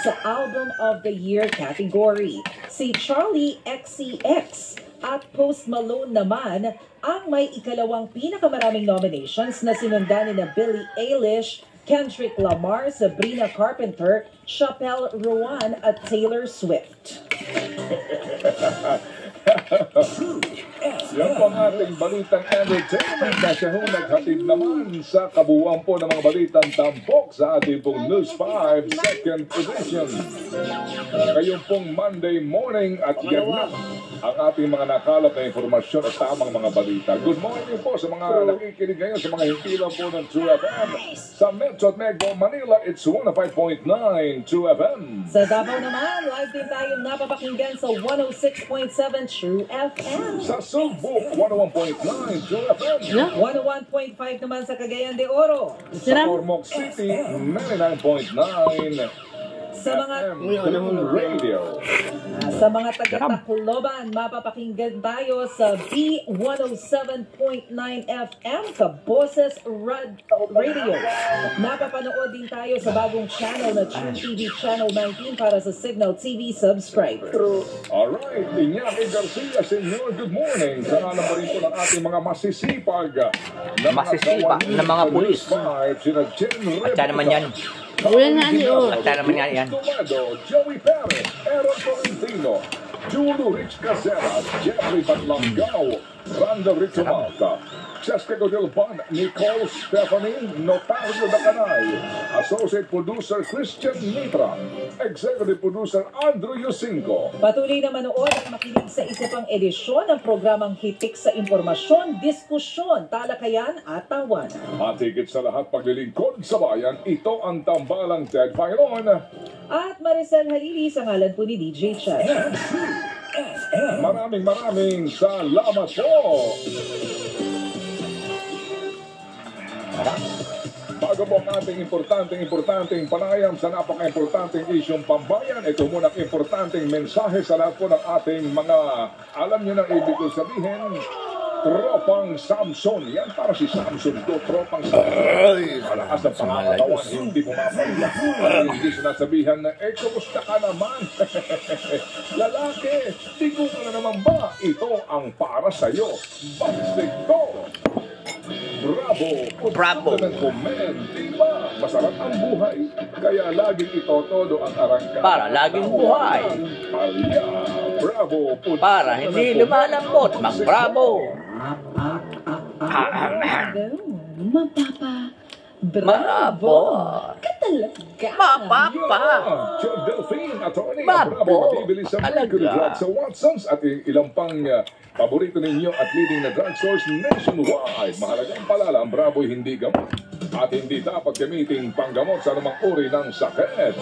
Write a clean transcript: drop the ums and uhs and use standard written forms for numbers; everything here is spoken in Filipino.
sa Album of the Year category. Si Charlie XCX at Post Malone naman ang may ikalawang pinakamaraming nominations na sinundan ni Billie Eilish, Kendrick Lamar, Sabrina Carpenter, Chappelle Rowan at Taylor Swift. Yan po ang ating balitang entertainment na siya hong naghatid naman sa kabuuan po ng mga balitang tampok sa ating pong News 5 second edition. Ngayong pong Monday morning at yan na ang ating mga nakalap na informasyon at tamang mga balita. Good morning po sa mga nakikinig ngayon sa mga himpilan po ng True FM. Sa Metro at Megbo, Manila, it's 105.9 True FM. Sa Davao naman, live din tayong napapakinggan sa 106.7 True FM. Sa Subo, 101.9 True FM. 101.5 naman sa Cagayan de Oro. Sa Ormoc City, 99.9 Sa mga Radio. Sa mga taga-Tacloban, mapapakinggan tayo sa B107.9 FM Kaboses Radio. Napapanood din tayo sa bagong channel na True TV Channel 19 para sa Signal TV subscriber. Alright, Iñaki Garcia, Senyor, good morning. Sa nga naman rin po ng ating mga masisipag na mga pulis. At saan naman yan? Ulan na ano. At saan naman yan? Joey Perez, Aaron Tolentino, Julio Rich Caceres, Jeffrey Batlangao, Randa Ricomalta, Cheska Godilpan, Nicole Stephanie Notario Dacanay, Associate Producer Christian Mitra, Executive Producer Andrew Yosinko. Patuloy na manood at makinig sa isa pang edisyon ng programang hitik sa impormasyon, diskusyon, talakayan at tawanan. At higit sa lahat paglilingkod sa bayan, ito ang tambalang Ted Fayron. At Maricel Halili sa ngalan po ni DJ Chat. Maraming salamat po. Bago po ang ating importanteng panayam sa napaka-importanteng isyong pambayan, ito muna ang importanteng mensahe sa lahat po ng ating mga, alam nyo na ibig ko sabihin, Tropang Samson. Yan para si Samson to, Tropang Samson. Malakas ang pangatawan, hindi pumapalya. Hindi sinasabihan na, kumusta ka naman? Lalaki, tigo ka na naman ba? Ito ang para sa'yo. Bagsig to! Bravo! Diba? Masarap ang buhay. Kaya laging itotodo ang arangka. Para laging buhay. Bravo! Para hindi lumalambot. Mag-bravo! Bravo! Ka talaga! Mapapa! John Delphine, attorney. Bravo! Bibili sa Mercury Drugs sa Watsons at ilang pang paborito ninyo at leading na drugstores nationwide. Mahalagang palala, ang Bravo'y hindi gamot at hindi dapat gamitin panggamot sa anumang uri ng sakit.